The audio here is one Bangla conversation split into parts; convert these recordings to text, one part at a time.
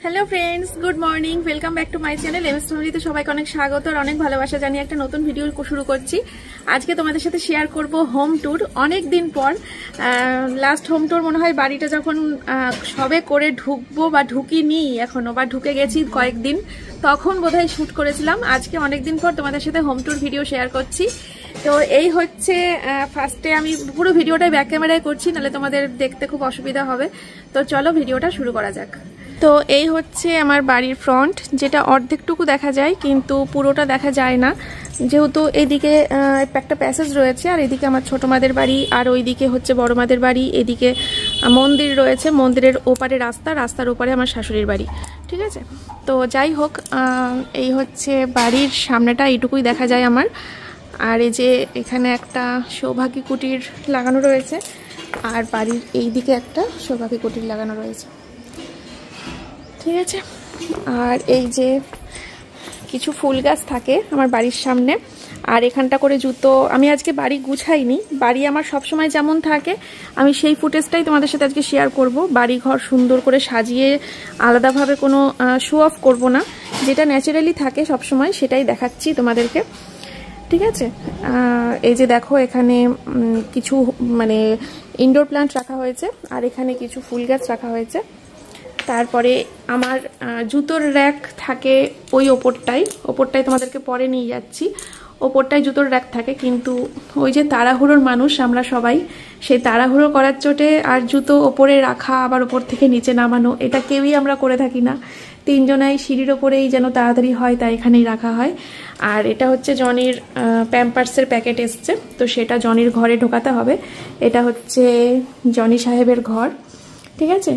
Hello friends, good morning, welcome back to my channel MS ফ্যামিলিতে সবাইকে অনেক স্বাগত আর অনেক ভালোবাসা জানিয়ে একটা নতুন ভিডিও শুরু করছি। আজকে তোমাদের সাথে শেয়ার করব হোম ট্যুর। অনেক দিন পর লাস্ট হোম ট্যুর মনে হয় বাড়িটা যখন সবে করে ঢুকবো বা ঢুকিনি এখনো, বা ঢুকে গেছি কয়েকদিন, তখন বোধহয় শ্যুট করেছিলাম। আজকে অনেক দিন পর তোমাদের সাথে হোম ট্যুর ভিডিও শেয়ার করছি। তো এই হচ্ছে ফার্স্টে আমি পুরো ভিডিওটাই ব্যাক ক্যামেরায় করছি, নাহলে তোমাদের দেখতে খুব অসুবিধা হবে। তো চলো ভিডিওটা শুরু করা যাক। তো এই হচ্ছে আমার বাড়ির ফ্রন্ট, যেটা অর্ধেকটুকু দেখা যায় কিন্তু পুরোটা দেখা যায় না, যেহেতু এদিকে একটা প্যাসেজ রয়েছে আর এদিকে আমার ছোটো মাদের বাড়ি আর ওইদিকে হচ্ছে বড় মাদের বাড়ি, এদিকে মন্দির রয়েছে, মন্দিরের ওপারে রাস্তার ওপারে আমার শাশুড়ির বাড়ি। ঠিক আছে, তো যাই হোক, এই হচ্ছে বাড়ির সামনেটা, এইটুকুই দেখা যায় আমার। আর এই যে এখানে একটা সৌভাগ্য কুটির লাগানো রয়েছে আর বাড়ির এই দিকে একটা সৌভাগ্য কুটির লাগানো রয়েছে। ঠিক আছে, আর এই যে কিছু ফুল গাছ থাকে আমার বাড়ির সামনে। আর এখানটা করে জুতো, আমি আজকে বাড়ি গুছাইনি, বাড়ি আমার সবসময় যেমন থাকে আমি সেই ফুটেজটাই তোমাদের সাথে আজকে শেয়ার করব। বাড়ি ঘর সুন্দর করে সাজিয়ে আলাদাভাবে কোনো শো অফ করব না, যেটা ন্যাচারালি থাকে সবসময় সেটাই দেখাচ্ছি তোমাদেরকে। ঠিক আছে, এই যে দেখো এখানে কিছু মানে ইনডোর প্ল্যান্ট রাখা হয়েছে আর এখানে কিছু ফুল গাছ রাখা হয়েছে। তারপরে আমার জুতোর র্যাক থাকে ওই ওপরটাই তোমাদেরকে পরে নিয়ে যাচ্ছি। ওপরটায় জুতোর র্যাক থাকে, কিন্তু ওই যে তাড়াহুড়োর মানুষ আমরা সবাই, সেই তাড়াহুড়ো করার চোটে আর জুতো ওপরে রাখা আবার ওপর থেকে নিচে নামানো, এটা কেউই আমরা করে থাকি না। তিনজনাই সিঁড়ির ওপরেই যেন তাড়াতাড়ি হয় তাই এখানেই রাখা হয়। আর এটা হচ্ছে জনির প্যাম্পার্সের প্যাকেট এসছে, তো সেটা জনির ঘরে ঢোকাতে হবে। এটা হচ্ছে জনি সাহেবের ঘর। ঠিক আছে,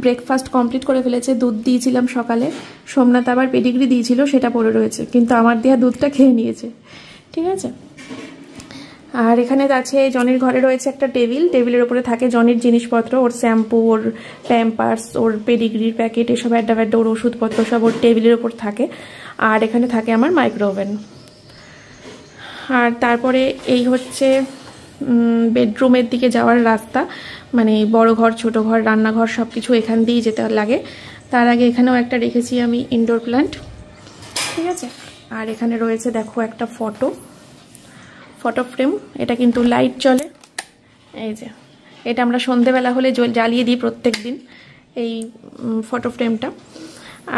ব্রেকফাস্ট কমপ্লিট করে ফেলেছে, দুধ দিয়েছিলাম সকালে, সোমনাথ আবার পেডিগ্রি দিয়েছিল, সেটা পড়ে রয়েছে, কিন্তু আমার দেওয়া দুধটা খেয়ে নিয়েছে। ঠিক আছে, আর এখানে আছে জনির ঘরে রয়েছে একটা টেবিলের উপরে থাকে জনির জিনিসপত্র, ওর শ্যাম্পু, ওর প্যাম্পার্স, ওর পেডিগ্রির প্যাকেট, এসব অ্যাড্ডা ওর ওষুধপত্র সব ওর টেবিলের উপর থাকে। আর এখানে থাকে আমার মাইক্রো ওভেন। আর তারপরে এই হচ্ছে বেডরুমের দিকে যাওয়ার রাস্তা, মানে বড় ঘর ছোট ঘর রান্নাঘর সব কিছু এখান দিয়েই যেতে লাগে। তার আগে এখানেও একটা রেখেছি আমি ইনডোর প্ল্যান্ট। ঠিক আছে, আর এখানে রয়েছে দেখো একটা ফটো ফ্রেম, এটা কিন্তু লাইট জ্বলে। এই যে এটা আমরা সন্ধেবেলা হলে জ্বালিয়ে দিই প্রত্যেক দিন এই ফটো ফ্রেমটা।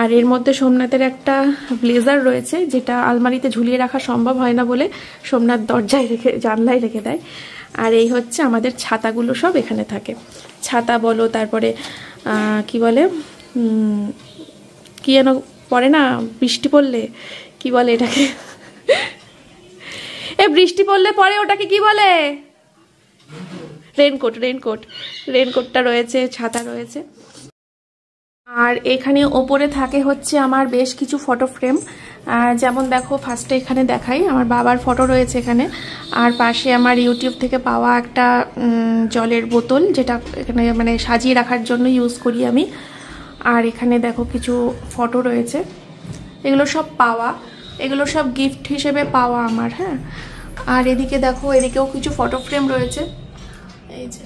আর এর মধ্যে সোমনাথের একটা ব্লেজার রয়েছে, যেটা আলমারিতে ঝুলিয়ে রাখা সম্ভব হয় না বলে সোমনাথ দরজায় জানলায় রেখে দেয়। আর এই হচ্ছে আমাদের ছাতাগুলো সব এখানে থাকে, ছাতা বলো, তারপরে কি বলে, কি যেন পড়ে না বৃষ্টি পড়লে, কি বলে এটাকে, বৃষ্টি পড়লে পরে ওটাকে কি বলে, রেনকোটটা রয়েছে, ছাতা রয়েছে। আর এখানে ওপরে থাকে হচ্ছে আমার বেশ কিছু ফটো ফ্রেম, যেমন দেখো ফার্স্টে এখানে দেখাই আমার বাবার ফটো রয়েছে এখানে, আর পাশে আমার ইউটিউব থেকে পাওয়া একটা জলের বোতল, যেটা এখানে মানে সাজিয়ে রাখার জন্য ইউজ করি আমি। আর এখানে দেখো কিছু ফটো রয়েছে, এগুলো সব পাওয়া, এগুলো সব গিফট হিসেবে পাওয়া আমার। হ্যাঁ, আর এদিকে দেখো, এদিকেও কিছু ফটো ফ্রেম রয়েছে। এই যে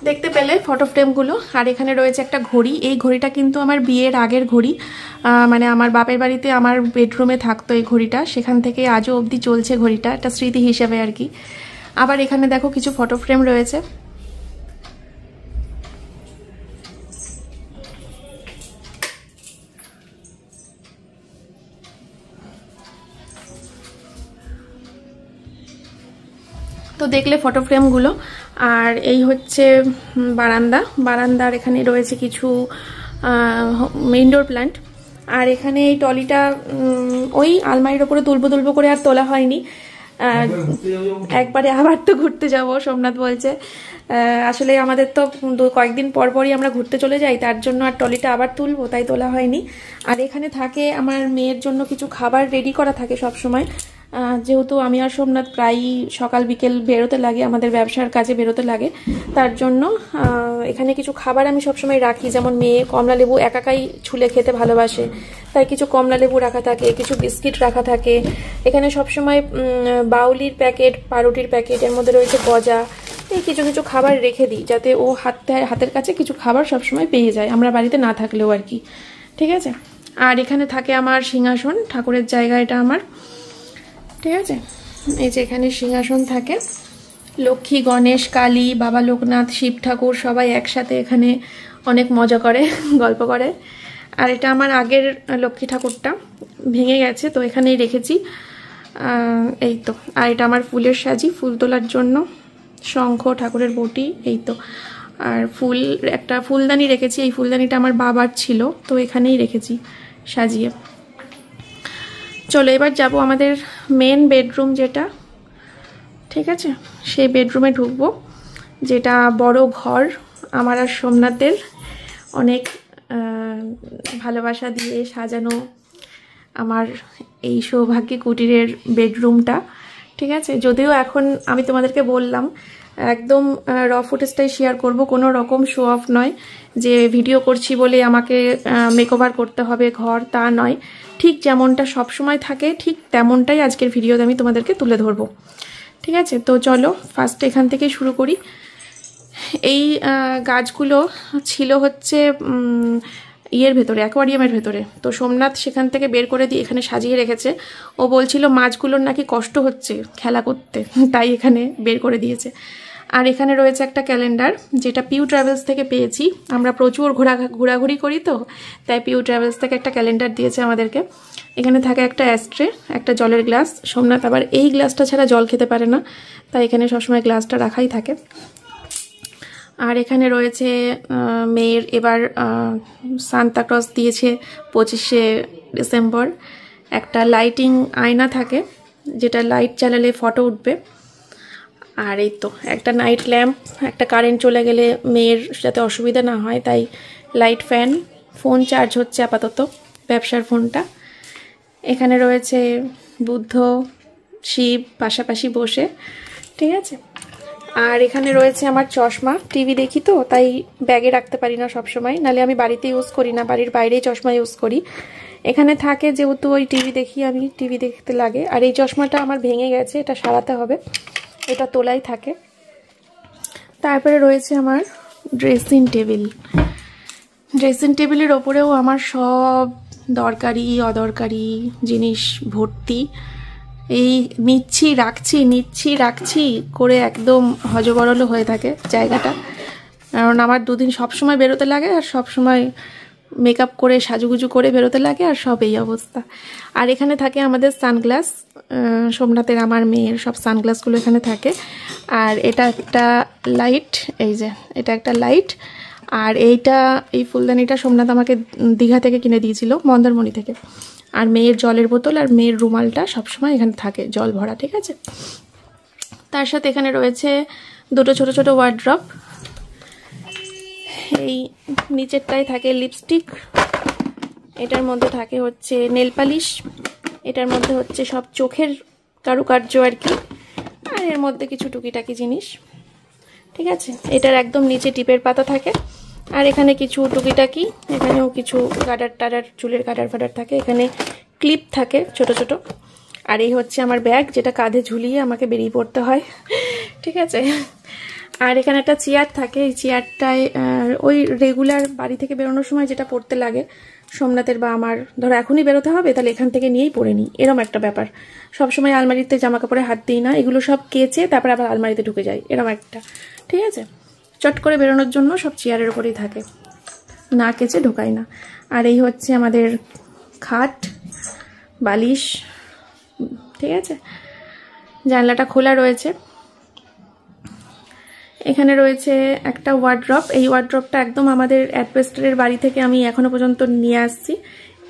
দেখতে পেলে ফটো ফ্রেমগুলো। আর এখানে রয়েছে একটা ঘড়ি, এই ঘড়িটা কিন্তু আমার বিয়ের আগের ঘড়ি, মানে আমার বাপের বাড়িতে আমার বেডরুমে থাকতো এই ঘড়িটা, সেখান থেকে আজও অবধি চলছে ঘড়িটা, একটা স্মৃতি হিসেবে আর কি। আবার এখানে দেখো কিছু ফটো ফ্রেম রয়েছে। তো দেখলে ফটো ফ্রেমগুলো। আর এই হচ্ছে বারান্দার এখানে রয়েছে কিছু ইনডোর প্ল্যান্ট। আর এখানে এই টলিটা ওই আলমারির ওপরে তুলবো করে আর তোলা হয়নি, একবারে আবার তো ঘুরতে যাব সোমনাথ বলছে। আসলে আমাদের তো কয়েকদিন পরই আমরা ঘুরতে চলে যাই, তার জন্য আর টলিটা আবার তুলবো, তাই তোলা হয়নি। আর এখানে থাকে আমার মেয়ের জন্য কিছু খাবার রেডি করা থাকে সব সময়, যেহেতু আমি আর সোমনাথ প্রায়ই সকাল বিকেল বেরোতে লাগে, আমাদের ব্যবসার কাজে বেরোতে লাগে, তার জন্য এখানে কিছু খাবার আমি সবসময় রাখি। যেমন মেয়ে কমলা লেবু একাই ছুলে খেতে ভালোবাসে, তাই কিছু কমলা লেবু রাখা থাকে, কিছু বিস্কিট রাখা থাকে। এখানে সবসময় বাউলির প্যাকেট, পাউরুটির প্যাকেট, এর মধ্যে রয়েছে গজা, এই কিছু কিছু খাবার রেখে দিই যাতে ও হাতের কাছে কিছু খাবার সবসময় পেয়ে যায়, আমরা বাড়িতে না থাকলেও আর কি। ঠিক আছে। আর এখানে থাকে আমার সিংহাসন, ঠাকুরের জায়গা এটা আমার। ঠিক আছে, এই যে এখানে সিংহাসন থাকে, লক্ষ্মী, গণেশ, কালী, বাবা লোকনাথ, শিব ঠাকুর সবাই একসাথে এখানে অনেক মজা করে, গল্প করে। আর এটা আমার আগের লক্ষ্মী ঠাকুরটা, ভেঙে গেছে তো এখানেই রেখেছি। এই তো। আর এটা আমার ফুলের সাজি, ফুল তোলার জন্য, শঙ্খ, ঠাকুরের বটি, এই তো। আর ফুল, একটা ফুলদানি রেখেছি, এই ফুলদানিটা আমার বাবার ছিল তো এখানেই রেখেছি সাজিয়ে। চলো এবার যাব আমাদের মেন বেডরুম যেটা, ঠিক আছে, সেই বেডরুমে ঢুকবো, যেটা বড় ঘর আমার আর সোমনাথের, অনেক ভালোবাসা দিয়ে সাজানো আমার এই সৌভাগ্যী কুটিরের বেডরুমটা। ঠিক আছে, যদিও এখন আমি তোমাদেরকে বললাম একদম র ফুটেজটাই শেয়ার করব, কোনো রকম শো অফ নয় যে ভিডিও করছি বলে আমাকে মেকওভার করতে হবে ঘর, তা নয়। ঠিক যেমনটা সবসময় থাকে ঠিক তেমনটাই আজকের ভিডিওতে আমি তোমাদেরকে তুলে ধরবো। ঠিক আছে, তো চলো ফার্স্ট এখান থেকে শুরু করি। এই গাছগুলো ছিল হচ্ছে ইয়ের ভেতরে, অ্যাকোয়ারিয়ামের ভেতরে, তো সোমনাথ সেখান থেকে বের করে দিয়ে এখানে সাজিয়ে রেখেছে। ও বলছিল মাছগুলোর নাকি কষ্ট হচ্ছে খেলা করতে, তাই এখানে বের করে দিয়েছে। আর এখানে রয়েছে একটা ক্যালেন্ডার, যেটা পিউ ট্রাভেলস থেকে পেয়েছি, আমরা প্রচুর ঘোরাঘুরি করি তো, তাই পিউ ট্রাভেলস থেকে একটা ক্যালেন্ডার দিয়েছে আমাদেরকে। এখানে থাকে একটা অ্যাস্ট্রে, একটা জলের গ্লাস, সোমনাথ আবার এই গ্লাসটা ছাড়া জল খেতে পারে না, তাই এখানে সবসময় গ্লাসটা রাখাই থাকে। আর এখানে রয়েছে মেয়ের এবার সান্তাক্লজ দিয়েছে 25শে ডিসেম্বর, একটা লাইটিং আয়না থাকে যেটা লাইট জ্বালালে ফটো উঠবে। আর এই তো একটা নাইট ল্যাম্প, একটা কারেন্ট চলে গেলে মেয়ের যাতে অসুবিধা না হয় তাই লাইট ফ্যান। ফোন চার্জ হচ্ছে আপাতত, ব্যবসার ফোনটা। এখানে রয়েছে বুদ্ধ, শিব পাশাপাশি বসে। ঠিক আছে। আর এখানে রয়েছে আমার চশমা, টিভি দেখি তো তাই ব্যাগে রাখতে পারি না সবসময়, নাহলে আমি বাড়িতে ইউজ করি না, বাড়ির বাইরেই চশমা ইউজ করি। এখানে থাকে যেহেতু ওই টিভি দেখি, আমি টিভি দেখতে লাগে। আর এই চশমাটা আমার ভেঙে গেছে, এটা সারাতে হবে, এটা তোলাই থাকে। তারপরে রয়েছে আমার ড্রেসিং টেবিল। ড্রেসিং টেবিলের ওপরেও আমার সব দরকারি অদরকারি জিনিস ভর্তি। এই নিচ্ছি রাখছি করে একদম হজবরল হয়ে থাকে জায়গাটা, কারণ আমার দুদিন সবসময় বেরোতে লাগে আর সবসময় মেকআপ করে সাজুগুজু করে বেরোতে লাগে, আর সব এই অবস্থা। আর এখানে থাকে আমাদের সানগ্লাস, সোমনাথের আমার মেয়ের সব সানগ্লাসগুলো এখানে থাকে। আর এটা একটা লাইট, এই যে এটা একটা লাইট। আর এই ফুলদানিটা সোমনাথ আমাকে দীঘা থেকে কিনে দিয়েছিল, মন্দারমণি থেকে। আর মেয়ের জলের বোতল আর মেয়ের রুমালটা সবসময় এখানে থাকে জল ভরা। ঠিক আছে। তার সাথে এখানে রয়েছে দুটো ছোট ছোট ওয়ার্ড্রপ। এই নিচেরটায় থাকে লিপস্টিক, এটার মধ্যে থাকে হচ্ছে নেল পালিশ, এটার মধ্যে হচ্ছে সব চোখের কারুকার্য আর কি, আর এর মধ্যে কিছু টুকিটাকি জিনিস। ঠিক আছে। এটার একদম নিচে টিপের পাতা থাকে। আর এখানে কিছু টুকিটাকি, এখানেও কিছু গাডার টাডার, চুলের গাডার ফাডার থাকে। এখানে ক্লিপ থাকে ছোট ছোট। আর এই হচ্ছে আমার ব্যাগ, যেটা কাঁধে ঝুলিয়ে আমাকে বেরিয়ে পড়তে হয়। ঠিক আছে। আর এখানে একটা চেয়ার থাকে, এই চেয়ারটায় ওই রেগুলার বাড়ি থেকে বেরোনোর সময় যেটা পড়তে লাগে সোমনাথের বা আমার, ধরো এখনই বেরোতে হবে তাহলে এখান থেকে নিয়েই পরে নিই, এরম একটা ব্যাপার। সবসময় আলমারিতে জামা কাপড়ে হাত দিই না, এগুলো সব কেচে তারপর আবার আলমারিতে ঢুকে যায়, এরম একটা। ঠিক আছে। চট করে বেরোনোর জন্য সব চেয়ারের উপরেই থাকে, না কেচে ঢোকাই না। আর এই হচ্ছে আমাদের খাট, বালিশ। ঠিক আছে। জানলাটা খোলা রয়েছে। এখানে রয়েছে একটা ওয়ার্ড্রপ, এই ওয়ার্ড্রপটা একদম আমাদের অ্যাডভেস্টারের বাড়ি থেকে আমি এখনো পর্যন্ত নিয়ে আসছি।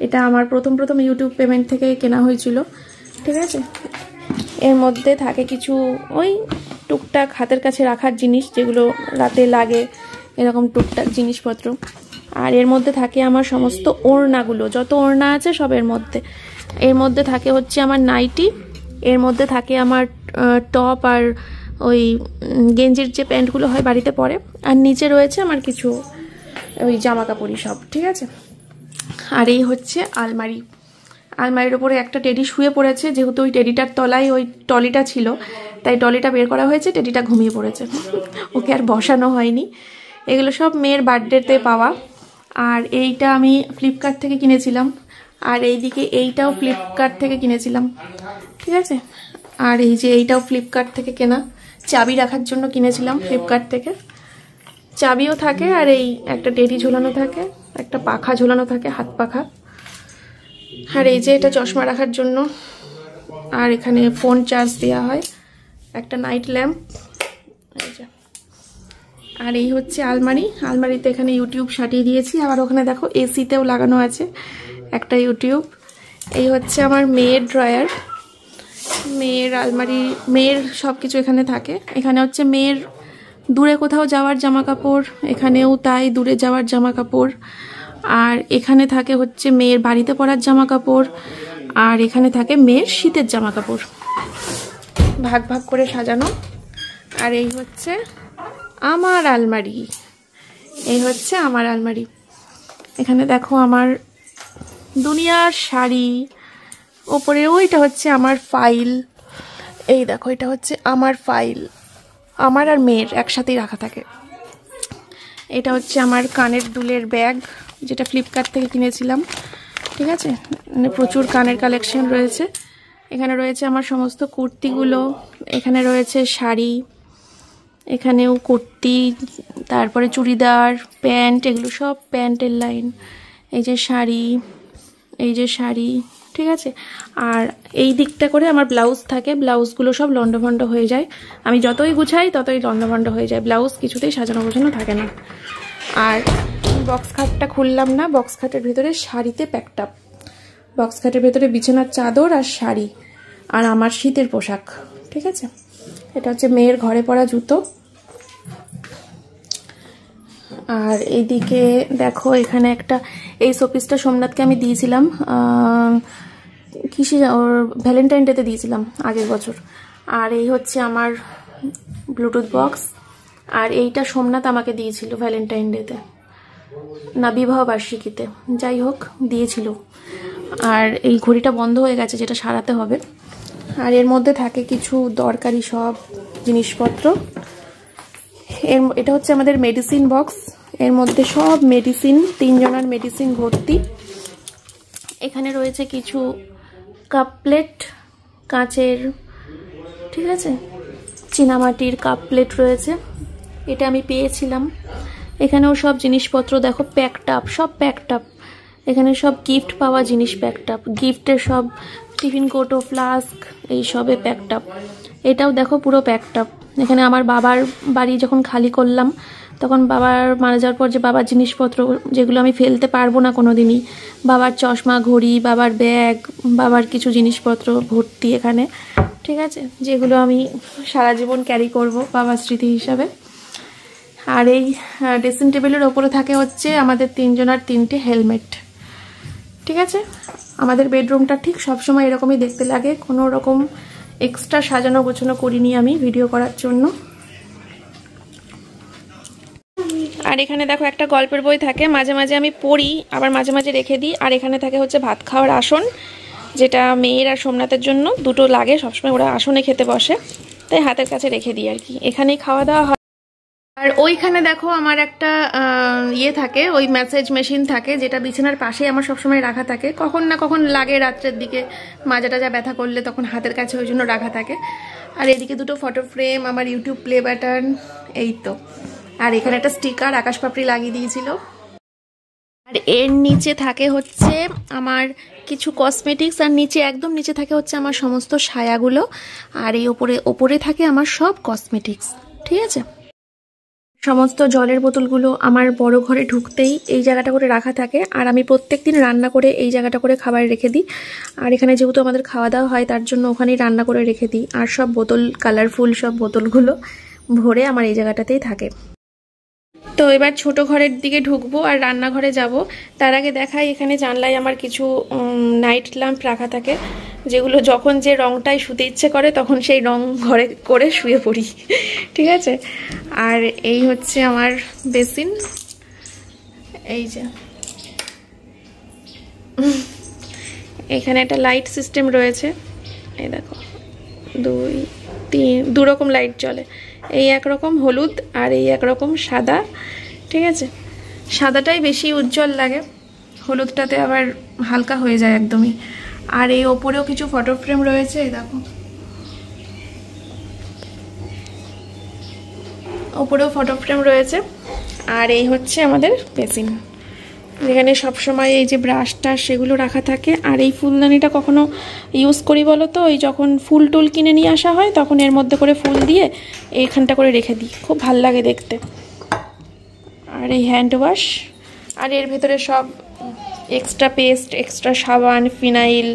এটা আমার প্রথম ইউটিউব পেমেন্ট থেকে কেনা হয়েছিল। ঠিক আছে। এর মধ্যে থাকে কিছু ওই টুকটাক হাতের কাছে রাখার জিনিস, যেগুলো রাতে লাগে, এরকম টুকটাক জিনিসপত্র। আর এর মধ্যে থাকে আমার সমস্ত ওড়নাগুলো, যত ওড়না আছে সব এর মধ্যে। এর মধ্যে থাকে হচ্ছে আমার নাইটি, এর মধ্যে থাকে আমার টপ আর ওই গেঞ্জির যে প্যান্টগুলো হয় বাড়িতে পরে, আর নিচে রয়েছে আমার কিছু ওই জামা কাপড়ই সব। ঠিক আছে। আর এই হচ্ছে আলমারি। আলমারির ওপরে একটা টেডি শুয়ে পড়েছে, যেহেতু ওই টেডিটার তলায় ওই টলিটা ছিল তাই টলিটা বের করা হয়েছে, টেডিটা ঘুমিয়ে পড়েছে, ওকে আর বসানো হয়নি। এগুলো সব মেয়ের বার্থডেতে পাওয়া। আর এইটা আমি ফ্লিপকার্ট থেকে কিনেছিলাম, আর এইদিকে এইটাও ফ্লিপকার্ট থেকে কিনেছিলাম, ঠিক আছে। আর এই যে এইটাও ফ্লিপকার্ট থেকে কেনা, চাবি রাখার জন্য কিনেছিলাম ফ্লিপকার্ট থেকে। চাবিও থাকে, আর এই একটা টেডি ঝোলানো থাকে, একটা পাখা ঝোলানো থাকে, হাত পাখা। আর এই যে এটা চশমা রাখার জন্য, আর এখানে ফোন চার্জ দেওয়া হয়, একটা নাইট ল্যাম্প। এই যে, আর এই হচ্ছে আলমারি। আলমারিতে এখানে ইউটিউব সাটিয়ে দিয়েছি, আবার ওখানে দেখো এসিতেও লাগানো আছে একটা ইউটিউব। এই হচ্ছে আমার মেয়ের ড্রয়ার, মেয়ের আলমারি, মেয়ের সব কিছু এখানে থাকে। এখানে হচ্ছে মেয়ের দূরে কোথাও যাওয়ার জামা কাপড়, এখানেও তাই দূরে যাওয়ার জামা কাপড়। আর এখানে থাকে হচ্ছে মেয়ের বাড়িতে পরার জামা কাপড়, আর এখানে থাকে মেয়ের শীতের জামা কাপড়, ভাগ ভাগ করে সাজানো। আর এই হচ্ছে আমার আলমারি, এই হচ্ছে আমার আলমারি। এখানে দেখো আমার দুনিয়ার শাড়ি, ওপরে ওইটা হচ্ছে আমার ফাইল। এই দেখো এটা হচ্ছে আমার ফাইল, আমার আর মেয়ের একসাথেই রাখা থাকে। এটা হচ্ছে আমার কানের দুলের ব্যাগ, যেটা ফ্লিপকার্ট থেকে কিনেছিলাম, ঠিক আছে। মানে প্রচুর কানের কালেকশন রয়েছে। এখানে রয়েছে আমার সমস্ত কুর্তিগুলো, এখানে রয়েছে শাড়ি, এখানেও কুর্তি, তারপরে চুড়িদার, প্যান্ট, এগুলো সব প্যান্টের লাইন। এই যে শাড়ি, এই যে শাড়ি, ঠিক আছে। আর এই দিকটা করে আমার ব্লাউজ থাকে, ব্লাউজগুলো সব লন্ডভন্ড হয়ে যায়, আমি যতই গুছাই ততই লন্ডভন্ড হয়ে যায়, ব্লাউজ কিছুতেই সাজানো গোছানো থাকে না। আর বক্স খাটটা খুললাম না, বক্স খাটের ভেতরে শাড়িতে প্যাকড আপ, বক্স খাটের ভেতরে বিছানার চাদর আর শাড়ি, আর আমার শীতের পোশাক, ঠিক আছে। এটা হচ্ছে মেয়ের ঘরে পরা জুতো। আর এইদিকে দেখো এখানে একটা, এই শোপিসটা সোমনাথকে আমি দিয়েছিলাম, কিসে ওর ভ্যালেন্টাইন ডেতে দিয়েছিলাম আগের বছর। আর এই হচ্ছে আমার ব্লুটুথ বক্স, আর এইটা সোমনাথ আমাকে দিয়েছিল ভ্যালেন্টাইন ডেতে, না বিবাহ বার্ষিকীতে, যাই হোক দিয়েছিল। আর এই ঘড়িটা বন্ধ হয়ে গেছে, যেটা সারাতে হবে। আর এর মধ্যে থাকে কিছু দরকারি সব জিনিসপত্র। এটা হচ্ছে আমাদের মেডিসিন বক্স, এর মধ্যে সব মেডিসিন, 3 জনের মেডিসিন ভর্তি। এখানে রয়েছে কিছু কাপ প্লেট, কাঁচের, ঠিক আছে, চীনামাটির কাপ প্লেট রয়েছে, এটা আমি পেয়েছিলাম। এখানেও সব জিনিসপত্র দেখো প্যাকড আপ, সব প্যাকড আপ। এখানে সব গিফট পাওয়া জিনিস প্যাকড আপ, গিফটের সব টিফিন কৌটো, ফ্লাস্ক, এই সবে প্যাকড আপ। এটাও দেখো পুরো প্যাকড আপ। এখানে আমার বাবার বাড়ি যখন খালি করলাম, তখন বাবার মারা যাওয়ার পর যে বাবার জিনিসপত্র, যেগুলো আমি ফেলতে পারবো না কোনোদিনই, বাবার চশমা, ঘড়ি, বাবার ব্যাগ, বাবার কিছু জিনিসপত্র ভর্তি এখানে, ঠিক আছে, যেগুলো আমি সারা জীবন ক্যারি করব বাবার স্মৃতি হিসাবে। আর এই ড্রেসিং টেবিলের ওপরে থাকে হচ্ছে আমাদের 3 জনের 3টে হেলমেট, ঠিক আছে। আমাদের বেডরুমটা ঠিক সবসময় এরকমই দেখতে লাগে, কোনো রকম এক্সট্রা সাজানো গোছানো করিনি আমি ভিডিও করার জন্য। আর এখানে দেখো একটা গল্পের বই থাকে, মাঝে মাঝে আমি পড়ি, আবার মাঝে মাঝে রেখে দিই। আর এখানে থাকে হচ্ছে ভাত খাওয়ার আসন, যেটা মেয়ের আর সোমনাথের জন্য দুটো লাগে, সবসময় ওরা আসনে খেতে বসে, তাই হাতের কাছে রেখে দিই আর কি, এখানেই খাওয়া দাওয়া হয়। আর ওইখানে দেখো আমার একটা ইয়ে থাকে, ওই ম্যাসেজ মেশিন থাকে, যেটা বিছানার পাশেই আমার সবসময় রাখা থাকে, কখন না কখন লাগে রাত্রের দিকে মাজা টাজা ব্যথা করলে তখন হাতের কাছে ওই জন্য রাখা থাকে। আর এদিকে দুটো ফটো ফ্রেম, আমার ইউটিউব প্লে বাটন, এই তো। আর এখানে একটা স্টিকার আকাশ পাপড়ি লাগিয়ে দিয়েছিল। আর এর নিচে থাকে হচ্ছে আমার কিছু কসমেটিক্স, আর নিচে একদম নিচে থাকে হচ্ছে আমার সমস্ত সায়াগুলো, আর এই ওপরে থাকে আমার সব কসমেটিক্স, ঠিক আছে। সমস্ত জলের বোতলগুলো আমার বড় ঘরে ঢুকতেই এই জায়গাটা করে রাখা থাকে, আর আমি প্রত্যেকদিন রান্না করে এই জায়গাটা করে খাবার রেখে দিই। আর এখানে যেহেতু আমাদের খাওয়া দাওয়া হয়, তার জন্য ওখানেই রান্না করে রেখে দিই। আর সব বোতল, কালারফুল সব বোতলগুলো ভরে আমার এই জায়গাটাতেই থাকে। তো এবার ছোট ঘরের দিকে ঢুকবো আর রান্নাঘরে যাব। তার আগে দেখাই, এখানে জানলায় আমার কিছু নাইট ল্যাম্প রাখা থাকে, যেগুলো যখন যে রংটাই শুতে ইচ্ছে করে তখন সেই রং ঘরে করে শুয়ে পড়ি, ঠিক আছে। আর এই হচ্ছে আমার বেসিন, এই যে এখানে একটা লাইট সিস্টেম রয়েছে, এই দেখো 2 3 দু রকম লাইট জ্বলে, এই একরকম হলুদ আর এই একরকম সাদা। ঠিক আছে, সাদাটাই বেশি উজ্জ্বল লাগে, হলুদটাতে আবার হালকা হয়ে যায় একদমই। আর এই ওপরেও কিছু ফটো ফ্রেম রয়েছে, এই দেখো ওপরেও ফটো ফ্রেম রয়েছে। আর এই হচ্ছে আমাদের বেসিন, যেখানে সবসময় এই যে ব্রাশটা সেগুলো রাখা থাকে। আর এই ফুলদানিটা কখনো ইউজ করি বলো তো, ওই যখন ফুল টুল কিনে নিয়ে আসা হয় তখন এর মধ্যে করে ফুল দিয়ে এইখানটা করে রেখে দিই, খুব ভাল লাগে দেখতে। আর এই হ্যান্ড ওয়াশ, আর এর ভেতরে সব এক্সট্রা পেস্ট, এক্সট্রা সাবান, ফিনাইল,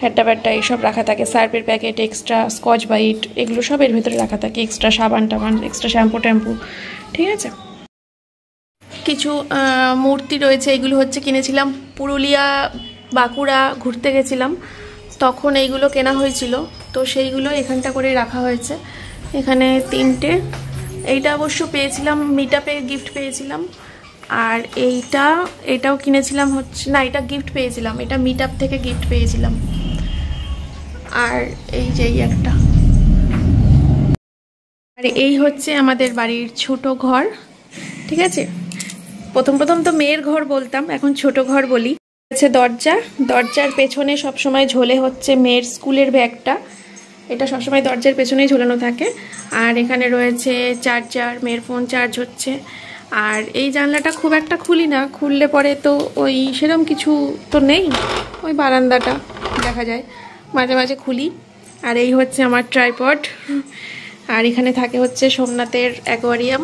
হ্যাড্ডা ব্যাড্ডা এইসব রাখা থাকে, সার্ফের প্যাকেট, এক্সট্রা স্কচ বাইট, এগুলো সব এর ভেতরে রাখা থাকে, এক্সট্রা সাবান টাবান, এক্সট্রা শ্যাম্পু ট্যাম্পু। ঠিক আছে, কিছু মূর্তি রয়েছে, এগুলো হচ্ছে কিনেছিলাম পুরুলিয়া বাঁকুড়া ঘুরতে গেছিলাম তখন এইগুলো কেনা হয়েছিল, তো সেইগুলো এখানটা করে রাখা হয়েছে। এখানে 3টে, এইটা অবশ্য পেয়েছিলাম মিটআপে, গিফট পেয়েছিলাম। আর এটাও কিনেছিলাম হচ্ছে, না এটা গিফট পেয়েছিলাম, এটা মিটআপ থেকে গিফট পেয়েছিলাম। আর এই যে একটা, আর এই হচ্ছে আমাদের বাড়ির ছোট ঘর। ঠিক আছে, প্রথম তো মেয়ের ঘর বলতাম, এখন ছোট ঘর বলি। হচ্ছে দরজার পেছনে সবসময় ঝোলে হচ্ছে মেয়ের স্কুলের ব্যাগটা, এটা সবসময় দরজার পেছনেই ঝোলানো থাকে। আর এখানে রয়েছে চার্জার, মেয়ের ফোন চার্জ হচ্ছে। আর এই জানলাটা খুব একটা খুলি না, খুললে পরে তো ওই সেরকম কিছু তো নেই, ওই বারান্দাটা দেখা যায়, মাঝে মাঝে খুলি। আর এই হচ্ছে আমার ট্রাইপড। আর এখানে থাকে হচ্ছে সোমনাথের অ্যাকোয়ারিয়াম।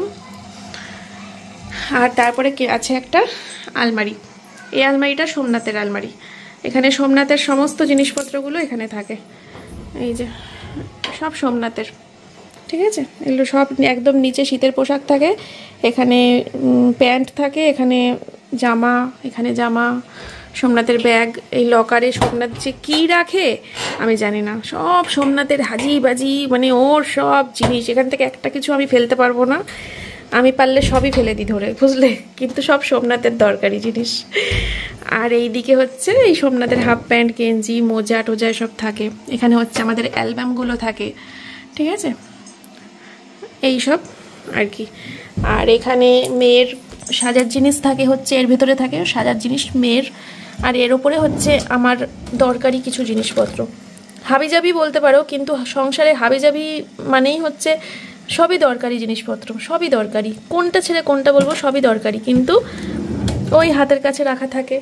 আর তারপরে আছে একটা আলমারি, এই আলমারিটা সোমনাথের আলমারি, এখানে সোমনাথের সমস্ত জিনিসপত্রগুলো এখানে থাকে, এই যে সব সোমনাথের। ঠিক আছে, এগুলো সব একদম নিচে শীতের পোশাক থাকে, এখানে প্যান্ট থাকে, এখানে জামা, সোমনাথের ব্যাগ। এই লকারে সোমনাথ যে কী রাখে আমি জানি না, সব সোমনাথের হাজি বাজি, মানে ওর সব জিনিস, এখান থেকে একটা কিছু আমি ফেলতে পারবো না, আমি পারলে সবই ফেলে দিই ধরে, বুঝলে, কিন্তু সব সোমনাথের দরকারি জিনিস। আর এই দিকে হচ্ছে এই সোমনাথের হাফ প্যান্ট, গেঞ্জি, মোজা টোজা সব থাকে। এখানে হচ্ছে আমাদের অ্যালবামগুলো থাকে। ঠিক আছে, এই সব আর কি। আর এখানে মেয়ের সাজার জিনিস থাকে, হচ্ছে এর ভেতরে থাকে সাজার জিনিস মেয়ের। আর এর উপরে হচ্ছে আমার দরকারি কিছু জিনিসপত্র, হাবিজাবি বলতে পারো, কিন্তু সংসারে হাবিজাবি মানেই হচ্ছে সবই দরকারি জিনিসপত্র, সবই দরকারি, কোনটা ছেড়ে কোনটা বলবো, সবই দরকারি, কিন্তু ওই হাতের কাছে রাখা থাকে,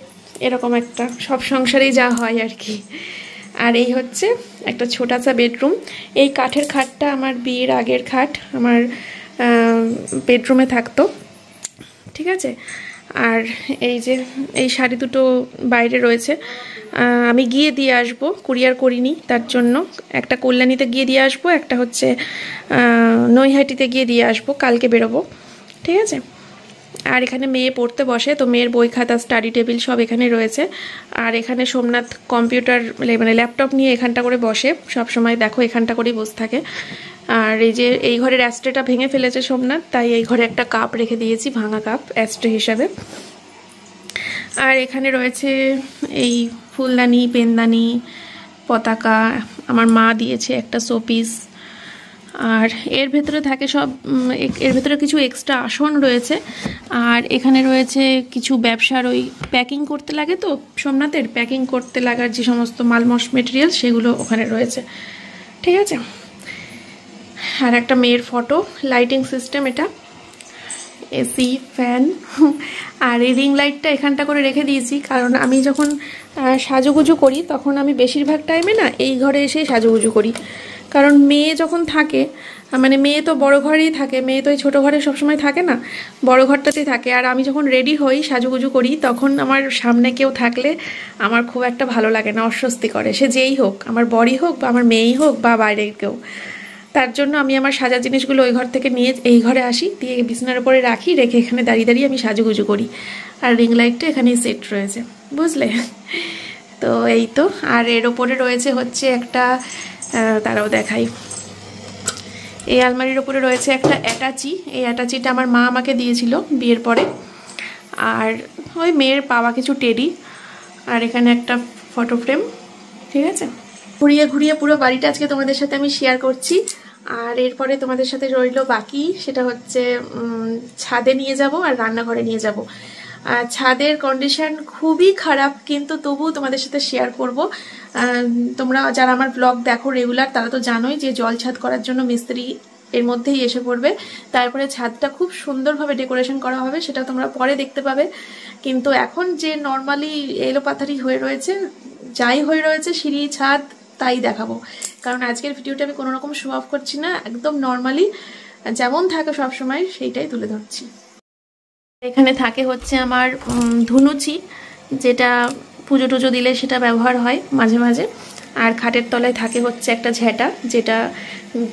এরকম একটা সব সংসারেই যা হয় আর কি। আর এই হচ্ছে একটা ছোটাসা বেডরুম, এই কাঠের খাটটা আমার বিয়ের আগের খাট, আমার বেডরুমে থাকতো। ঠিক আছে, আর এই যে এই শাড়ি দুটো বাইরে রয়েছে, আমি গিয়ে দিয়ে আসবো, কুরিয়ার করিনি তার জন্য, একটা কল্যাণীতে গিয়ে দিয়ে আসবো, একটা হচ্ছে নৈহাটিতে গিয়ে দিয়ে আসবো, কালকে বেরোবো। ঠিক আছে, আর এখানে মেয়ে পড়তে বসে, তো মেয়ের বই খাতা, স্টাডি টেবিল সব এখানে রয়েছে। আর এখানে সোমনাথ কম্পিউটার মানে ল্যাপটপ নিয়ে এখানটা করে বসে সব সময়, দেখো এখানটা করেই বসে থাকে। আর এই যে এই ঘরের অ্যাস্ট্রেটা ভেঙে ফেলেছে সোমনাথ, তাই এই ঘরে একটা কাপ রেখে দিয়েছি, ভাঙা কাপ অ্যাস্ট্রে হিসাবে। আর এখানে রয়েছে এই ফুলদানি, পেনদানি, পতাকা, আমার মা দিয়েছে একটা শোপিস। আর এর ভেতরে থাকে সব, এর ভেতরে কিছু এক্সট্রা আসন রয়েছে। আর এখানে রয়েছে কিছু ব্যবসার ওই প্যাকিং করতে লাগে, তো সোমনাথের প্যাকিং করতে লাগার যে সমস্ত মালমস মেটেরিয়াল সেগুলো ওখানে রয়েছে। ঠিক আছে, আর একটা মেয়ের ফটো, লাইটিং সিস্টেম এটা, এসি, ফ্যান। আর এই রিং লাইটটা এখানটা করে রেখে দিয়েছি, কারণ আমি যখন সাজুগুজু করি তখন আমি বেশিরভাগ টাইমে না এই ঘরে এসেই সাজুগুজু করি, কারণ মেয়ে যখন থাকে, মানে মেয়ে তো বড় ঘরেই থাকে, মেয়ে তো এই ছোটো ঘরে সবসময় থাকে না, বড় ঘরটাতেই থাকে। আর আমি যখন রেডি হই, সাজুগুজু করি, তখন আমার সামনে কেউ থাকলে আমার খুব একটা ভালো লাগে না, অস্বস্তি করে, সে যেই হোক, আমার বড়ই হোক বা আমার মেয়েই হোক বা বাইরের কেউ। তার জন্য আমি আমার সাজার জিনিসগুলো ওই ঘর থেকে নিয়ে এই ঘরে আসি, দিয়ে বিছানার উপরে রাখি, রেখে এখানে দাঁড়িয়ে দাঁড়িয়ে আমি সাজুগুজু করি। আর রিং লাইটটা এখানেই সেট রয়েছে, বুঝলে। তো এই তো, আর এর ওপরে রয়েছে হচ্ছে একটা, তারাও দেখাই, এই আলমারির ওপরে রয়েছে একটা অ্যাটাচি, এই অ্যাটাচিটা আমার মা আমাকে দিয়েছিল বিয়ের পরে। আর ওই মেয়ের পাওয়া কিছু টেডি, আর এখানে একটা ফটো ফ্রেম। ঠিক আছে, ঘুরিয়ে ঘুরিয়ে পুরো বাড়িটা আজকে তোমাদের সাথে আমি শেয়ার করছি। আর এরপরে তোমাদের সাথে রইল বাকি, সেটা হচ্ছে ছাদে নিয়ে যাব আর রান্নাঘরে নিয়ে যাব। ছাদের কন্ডিশন খুবই খারাপ, কিন্তু তবুও তোমাদের সাথে শেয়ার করব। তোমরা যারা আমার ব্লগ দেখো রেগুলার তারা তো জানোই যে জল ছাদ করার জন্য মিস্ত্রি এর মধ্যেই এসে পড়বে। তারপরে ছাদটা খুব সুন্দরভাবে ডেকোরেশন করা হবে, সেটা তোমরা পরে দেখতে পাবে। কিন্তু এখন যে নর্মালি এলোপাথারি হয়ে রয়েছে, যাই হয়ে রয়েছে সিঁড়ি ছাদ, তাই দেখাবো। কারণ আজকের ভিডিওটা আমি কোনো রকম শো অফ করছি না, একদম নর্মালি যেমন থাকে সবসময় সেইটাই তুলে ধরছি। এখানে থাকে হচ্ছে আমার ধুনুচি, যেটা পুজো টুজো দিলে সেটা ব্যবহার হয় মাঝে মাঝে। আর খাটের তলায় থাকে হচ্ছে একটা ঝেঁটা, যেটা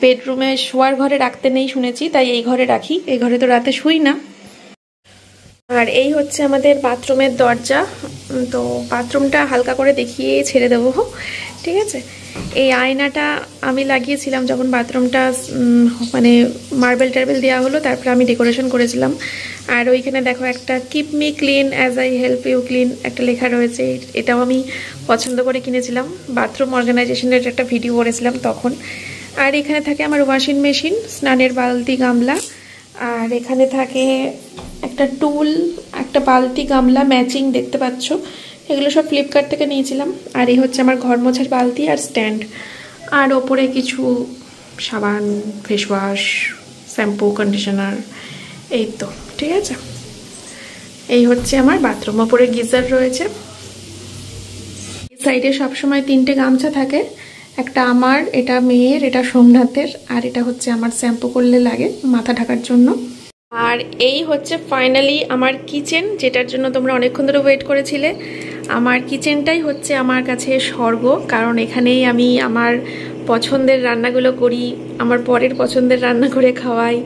বেডরুমে শোয়ার ঘরে রাখতে নেই শুনেছি, তাই এই ঘরে রাখি। এই ঘরে তো রাতে শুই না। আর এই হচ্ছে আমাদের বাথরুমের দরজা। তো বাথরুমটা হালকা করে দেখিয়ে ছেড়ে দেবো, ঠিক আছে। এই আয়নাটা আমি লাগিয়েছিলাম যখন বাথরুমটা মানে মার্বেল টার্বেল দেওয়া হলো, তারপরে আমি ডেকোরেশন করেছিলাম। আর ওইখানে দেখো একটা keep me clean as I help you clean একটা লেখা রয়েছে, এটাও আমি পছন্দ করে কিনেছিলাম। বাথরুম অর্গানাইজেশনের একটা ভিডিও করেছিলাম তখন। আর এখানে থাকে আমার ওয়াশিং মেশিন, স্নানের বালতি, গামলা। আর এখানে থাকে একটা টুল, একটা বালতি, গামলা ম্যাচিং দেখতে পাচ্ছ। এগুলো সব ফ্লিপকার্ট থেকে নিয়েছিলাম। আর এই হচ্ছে আমার ঘর মোছার বালতি আর স্ট্যান্ড। আর ওপরে কিছু সাবান, ফেস ওয়াশ, শ্যাম্পু, কন্ডিশনার, এই তো, ঠিক আছে। এই হচ্ছে আমার বাথরুম। ওপরে গিজার রয়েছে। সাইডে সবসময় 3টে গামছা থাকে, একটা আমার, এটা মেয়ের, এটা সোমনাথের, আর এটা হচ্ছে আমার শ্যাম্পু করলে লাগে মাথা ঢাকার জন্য। আর এই হচ্ছে ফাইনালি আমার কিচেন, যেটার জন্য তোমরা অনেকক্ষণ ধরে ওয়েট করেছিলে। আমার কিচেনটাই হচ্ছে আমার কাছে স্বর্গ, কারণ এখানেই আমি আমার পছন্দের রান্নাগুলো করি, আমার পরের পছন্দের রান্না করে খাওয়াই,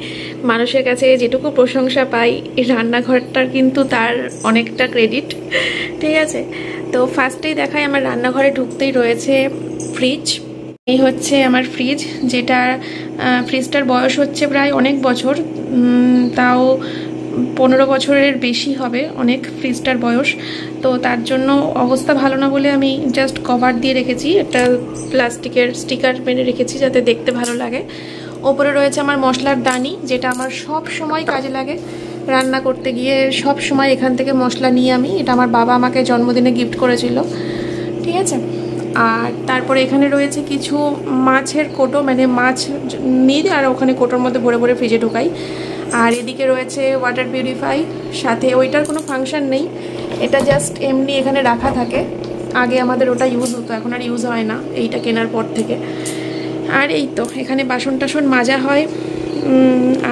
মানুষের কাছে যেটুকু প্রশংসা পাই এই রান্নাঘরটার কিন্তু তার অনেকটা ক্রেডিট, ঠিক আছে। তো ফার্স্টেই দেখাই, আমার রান্নাঘরে ঢুকতেই রয়েছে ফ্রিজ। এই হচ্ছে আমার ফ্রিজ, যেটা ফ্রিজটার বয়স হচ্ছে প্রায় অনেক বছর, তাও 15 বছরের বেশি হবে অনেক ফ্রিজটার বয়স। তো তার জন্য অবস্থা ভালো না বলে আমি জাস্ট কভার দিয়ে রেখেছি, একটা প্লাস্টিকের স্টিকার মেরে রেখেছি যাতে দেখতে ভালো লাগে। ওপরে রয়েছে আমার মশলার দানি, যেটা আমার সব সময় কাজে লাগে রান্না করতে গিয়ে। সব সময় এখান থেকে মশলা নিয়ে আমি, এটা আমার বাবা আমাকে জন্মদিনে গিফট করেছিল, ঠিক আছে। আর তারপরে এখানে রয়েছে কিছু মাছের কোটো, মানে মাছ নিই আর ওখানে কোটোর মধ্যে ভরে ভরে ফ্রিজে ঢোকাই। আর এদিকে রয়েছে ওয়াটার পিউরিফাই, সাথে ওইটার কোনো ফাংশন নেই, এটা জাস্ট এমনি এখানে রাখা থাকে। আগে আমাদের ওটা ইউজ হতো, এখন আর ইউজ হয় না এইটা কেনার পর থেকে। আর এই তো এখানে বাসন টাসন মাজা হয়।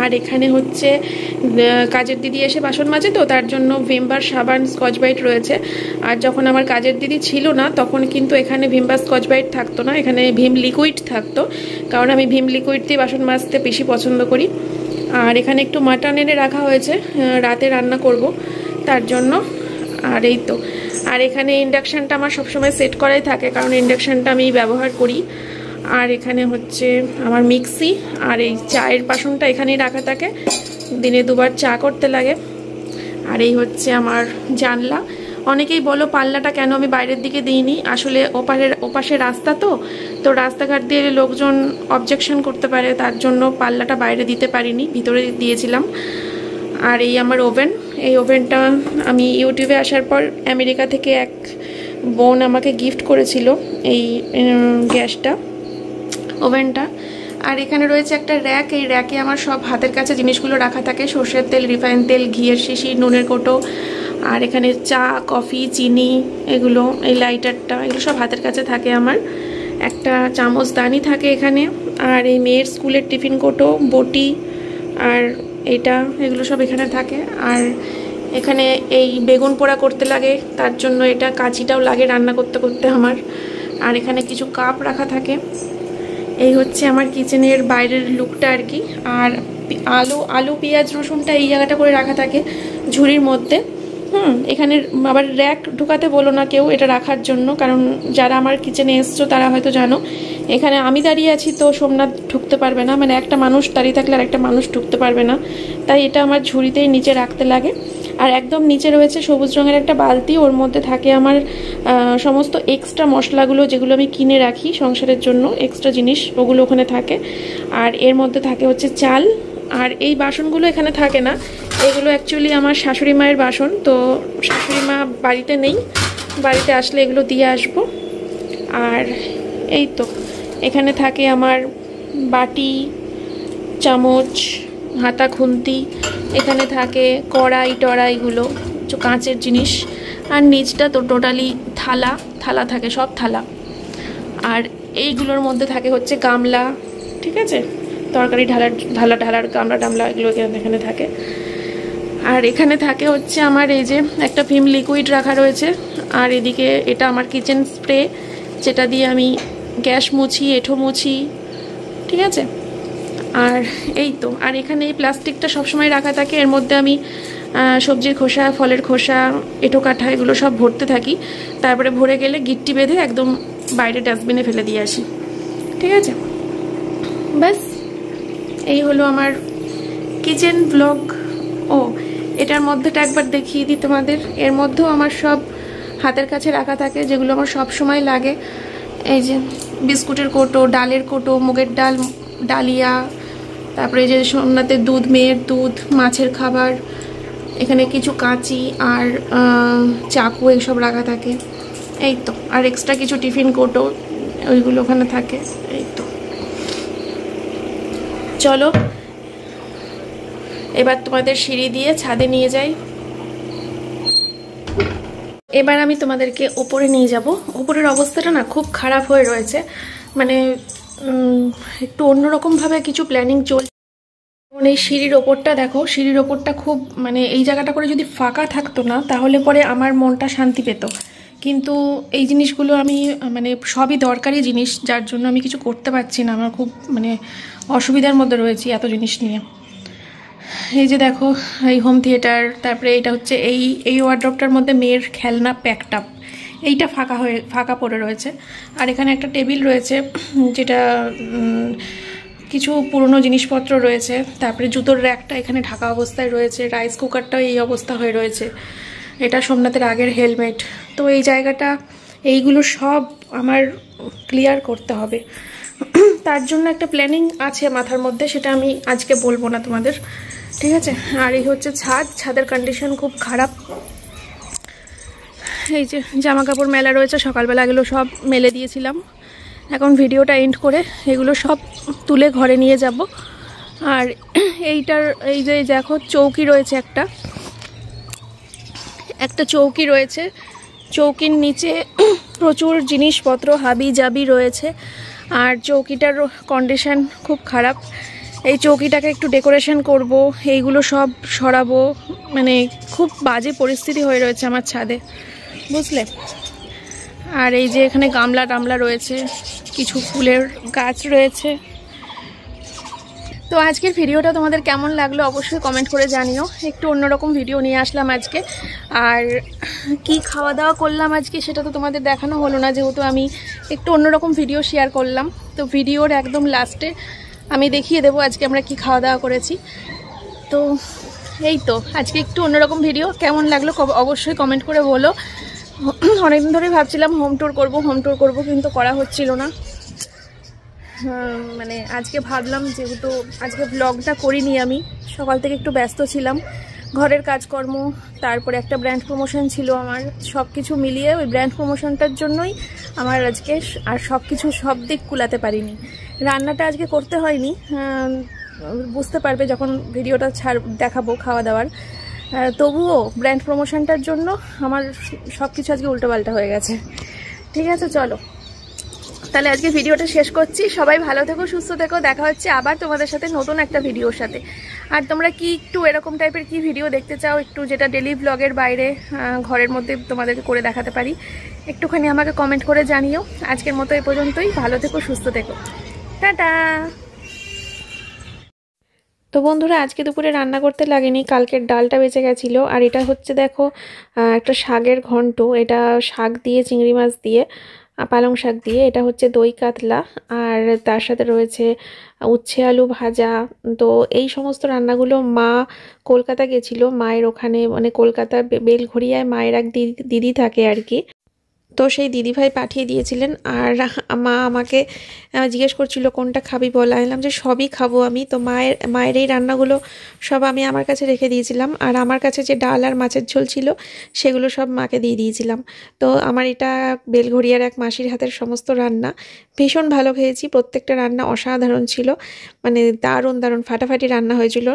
আর এখানে হচ্ছে কাজের দিদি এসে বাসন মাজে, তো তার জন্য ভিমবার, সাবান, স্কচ ব্রাইট রয়েছে। আর যখন আমার কাজের দিদি ছিল না তখন কিন্তু এখানে ভিমবার, স্কচ ব্রাইট থাকতো না, এখানে ভিম লিকুইড থাকতো, কারণ আমি ভিম লিকুইড দিয়ে বাসন মাজতে বেশি পছন্দ করি। আর এখানে একটু মাটন এনে রাখা হয়েছে, রাতে রান্না করব তার জন্য। আর এই তো, আর এখানে ইন্ডাকশানটা আমার সবসময় সেট করাই থাকে, কারণ ইন্ডাকশানটা আমি ব্যবহার করি। আর এখানে হচ্ছে আমার মিক্সি, আর এই চায়ের বাসনটা এখানেই রাখা থাকে, দিনে 2বার চা করতে লাগে। আর এই হচ্ছে আমার জানলা। অনেকেই বলো পাল্লাটা কেন আমি বাইরের দিকে দিইনি, আসলে ওপাশে রাস্তা, তো রাস্তাঘাট দিয়ে লোকজন অবজেকশন করতে পারে, তার জন্য পাল্লাটা বাইরে দিতে পারিনি, ভিতরে দিয়েছিলাম। আর এই আমার ওভেন, এই ওভেনটা আমি ইউটিউবে আসার পর আমেরিকা থেকে এক বোন আমাকে গিফট করেছিল এই গ্যাসটা, ওভেনটা। আর এখানে রয়েছে একটা র্যাক, এই র্যাকে আমার সব হাতের কাছে জিনিসগুলো রাখা থাকে, সর্ষের তেল, রিফাইন তেল, ঘিয়ের শিশি, নুনের কোটো। আর এখানে চা, কফি, চিনি, এগুলো, এই লাইটারটা, এগুলো সব হাতের কাছে থাকে আমার। একটা চামচদানি থাকে এখানে। আর এই মেয়ের স্কুলের টিফিন কোটো, বটি, আর এটা, এগুলো সব এখানে থাকে। আর এখানে এই বেগুন পোড়া করতে লাগে, তার জন্য এটা কাঁচিটাও লাগে রান্না করতে করতে আমার। আর এখানে কিছু কাপ রাখা থাকে। এই হচ্ছে আমার কিচেনের বাইরের লুকটা আর কি। আর আলু, পেঁয়াজ, রসুনটা এই জায়গাটা করে রাখা থাকে ঝুড়ির মধ্যে। এখানে আবার র্যাক ঢুকাতে বলো না কেউ এটা রাখার জন্য, কারণ যারা আমার কিচেনে এসছো তারা হয়তো জানো এখানে আমি দাঁড়িয়ে আছি তো সোমনাথ ঢুকতে পারবে না, মানে একটা মানুষ দাঁড়িয়ে থাকলে আর একটা মানুষ ঢুকতে পারবে না, তাই এটা আমার ঝুড়িতেই নিচে রাখতে লাগে। আর একদম নিচে রয়েছে সবুজ রঙের একটা বালতি, ওর মধ্যে থাকে আমার সমস্ত এক্সট্রা মশলাগুলো যেগুলো আমি কিনে রাখি সংসারের জন্য, এক্সট্রা জিনিস ওগুলো ওখানে থাকে। আর এর মধ্যে থাকে হচ্ছে চাল। আর এই বাসনগুলো এখানে থাকে না, এগুলো অ্যাকচুয়ালি আমার শাশুড়ি মায়ের বাসন, তো শাশুড়ি মা বাড়িতে নেই, বাড়িতে আসলে এগুলো দিয়ে আসবো। আর এই তো এখানে থাকে আমার বাটি, চামচ, হাতা খুন্তি, এখানে থাকে কড়াই টড়াইগুলো কাঁচের জিনিস। আর নিচটা তো টোটালি থালা থালা থাকে, সব থালা। আর এইগুলোর মধ্যে থাকে হচ্ছে গামলা, ঠিক আছে, তরকারি ঢালার গামলা টামলা এগুলো এখানে থাকে। আর এখানে থাকে হচ্ছে আমার এই যে একটা ভিম লিকুইড রাখা রয়েছে। আর এদিকে এটা আমার কিচেন স্প্রে, যেটা দিয়ে আমি গ্যাস মুছি, এঁঠো মুছি, ঠিক আছে। আর এই তো, আর এখানে এই প্লাস্টিকটা সবসময় রাখা থাকে, এর মধ্যে আমি সবজির খোসা, ফলের খোসা, এঁঠো কাঠা এগুলো সব ভরতে থাকি। তারপরে ভরে গেলে গিট্টি বেঁধে একদম বাইরে ডাস্টবিনে ফেলে দিয়ে আসি, ঠিক আছে। ব্যাস এই হলো আমার কিচেন ব্লগ। ও এটার মধ্যেটা একবার দেখিয়ে দিই তোমাদের, এর মধ্যেও আমার সব হাতের কাছে রাখা থাকে যেগুলো আমার সব সময় লাগে। এই যে বিস্কুটের কৌটো, ডালের কৌটো, মুগের ডাল, ডালিয়া, তারপরে যে সোমনাথের দুধ, মেয়ের দুধ, মাছের খাবার, এখানে কিছু কাঁচি আর চাকু এইসব রাখা থাকে। এই তো, আর এক্সট্রা কিছু টিফিন কৌটো ওইগুলো ওখানে থাকে। এই তো, চলো এবার তোমাদের সিঁড়ি দিয়ে ছাদে নিয়ে যাই। এবার আমি তোমাদেরকে ওপরে নিয়ে যাব। ওপরের অবস্থাটা না খুব খারাপ হয়ে রয়েছে, মানে একটু অন্যরকমভাবে কিছু প্ল্যানিং চলছে। এই সিঁড়ির ওপরটা দেখো, সিঁড়ির ওপরটা খুব মানে এই জায়গাটা করে যদি ফাঁকা থাকতো না তাহলে পরে আমার মনটা শান্তি পেত, কিন্তু এই জিনিসগুলো আমি মানে সবই দরকারি জিনিস, যার জন্য আমি কিছু করতে পারছি না, আমার খুব মানে অসুবিধার মধ্যে রয়েছি এত জিনিস নিয়ে। এই যে দেখো এই হোম থিয়েটার, তারপরে এটা হচ্ছে এই ওয়ার্ড্রপটার মধ্যে মেয়ের খেলনা প্যাকটাপ, এইটা ফাঁকা পড়ে রয়েছে। আর এখানে একটা টেবিল রয়েছে যেটা কিছু পুরনো জিনিসপত্র রয়েছে। তারপরে জুতোর র্যাকটা এখানে ঢাকা অবস্থায় রয়েছে, রাইস কুকারটাও এই অবস্থা হয়ে রয়েছে, এটা সোমনাথের আগের হেলমেট। তো এই জায়গাটা এইগুলো সব আমার ক্লিয়ার করতে হবে, তার জন্য একটা প্ল্যানিং আছে মাথার মধ্যে, সেটা আমি আজকে বলবো না তোমাদের, ঠিক আছে। আর এই হচ্ছে ছাদের কন্ডিশন খুব খারাপ। এই যে জামা কাপড় মেলা রয়েছে, সকালবেলা এগুলো সব মেলে দিয়েছিলাম, এখন ভিডিওটা এন্ড করে এগুলো সব তুলে ঘরে নিয়ে যাব। আর এইটার এই যে দেখো চৌকি রয়েছে, একটা চৌকি রয়েছে, চৌকির নিচে প্রচুর জিনিসপত্র হাবি জাবি রয়েছে। আর চৌকিটার কন্ডিশন খুব খারাপ, এই চৌকিটাকে একটু ডেকোরেশন করব, এইগুলো সব সরাবো, মানে খুব বাজে পরিস্থিতি হয়ে রয়েছে আমার ছাদে, বুঝলে। আর এই যে এখানে গামলা টামলা রয়েছে, কিছু ফুলের গাছ রয়েছে। তো আজকের ভিডিওটা তোমাদের কেমন লাগলো অবশ্যই কমেন্ট করে জানিও, একটু অন্যরকম ভিডিও নিয়ে আসলাম আজকে। আর কি খাওয়া দাওয়া করলাম আজকে সেটা তো তোমাদের দেখানো হলো না, যেহেতু আমি একটু অন্যরকম ভিডিও শেয়ার করলাম। তো ভিডিওর একদম লাস্টে আমি দেখিয়ে দেবো আজকে আমরা কি খাওয়া দাওয়া করেছি। তো এই তো আজকে একটু অন্যরকম ভিডিও, কেমন লাগলো অবশ্যই কমেন্ট করে বলো। অনেকদিন ধরেই ভাবছিলাম হোম ট্যুর করব, কিন্তু করা হচ্ছিল না। মানে আজকে ভাবলাম যেহেতু আজকে ব্লগটা করিনি, আমি সকাল থেকে একটু ব্যস্ত ছিলাম, ঘরের কাজকর্ম, তারপরে একটা ব্র্যান্ড প্রমোশন ছিল আমার, সব কিছু মিলিয়ে ওই ব্র্যান্ড প্রমোশনটার জন্যই আমার আজকে আর সব দিক কুলাতে পারিনি। রান্নাটা আজকে করতে হয়নি, বুঝতে পারবে যখন ভিডিওটা দেখাবো খাওয়া দাওয়ার। তবুও ব্র্যান্ড প্রমোশনটার জন্য আমার সব কিছু আজকে উল্টোপাল্টা হয়ে গেছে, ঠিক আছে। চলো তাহলে আজকে ভিডিওটা শেষ করছি, সবাই ভালো থেকো, সুস্থ থেকো, দেখা হচ্ছে আবার তোমাদের সাথে নতুন একটা ভিডিওর সাথে। আর তোমরা কি একটু এরকম টাইপের কি ভিডিও দেখতে চাও, একটু যেটা ডেলি ব্লগের বাইরে ঘরের মধ্যে তোমাদেরকে করে দেখাতে পারি, একটুখানি আমাকে কমেন্ট করে জানিও। আজকের মতো এই পর্যন্তই, ভালো থেকো, সুস্থ থেকো, টাটা। তো বন্ধুরা আজকে দুপুরে রান্না করতে লাগেনি, কালকের ডালটা বেঁচে গেছিলো। আর এটা হচ্ছে দেখো একটা শাকের ঘন্ট, এটা শাক দিয়ে চিংড়ি মাছ দিয়ে পালং শাক দিয়ে, এটা হচ্ছে দই কাতলা, আর তার সাথে রয়েছে উচ্ছে আলু ভাজা। তো এই সমস্ত রান্নাগুলো মা কলকাতা গেছিলো, মায়ের ওখানে মানে কলকাতা বেলঘড়িয়ায় মায়ের এক দিদি থাকে আর কি। তো সেই দিদিভাই পাঠিয়ে দিয়েছিলেন। আর মা আমাকে জিজ্ঞেস করছিল কোনটা খাবি বল, আমি বললাম যে সবই খাবো আমি। তো মায়ের এই রান্নাগুলো সব আমি আমার কাছে রেখে দিয়েছিলাম, আর আমার কাছে যে ডাল আর মাছের ঝোল ছিল সেগুলো সব মাকে দিয়ে দিয়েছিলাম। তো আমার এটা বেলঘড়িয়ার এক মাসির হাতের সমস্ত রান্না, ভীষণ ভালো খেয়েছি। প্রত্যেকটা রান্না অসাধারণ ছিল, মানে দারুণ দারুণ ফাটাফাটি রান্না হয়েছিল।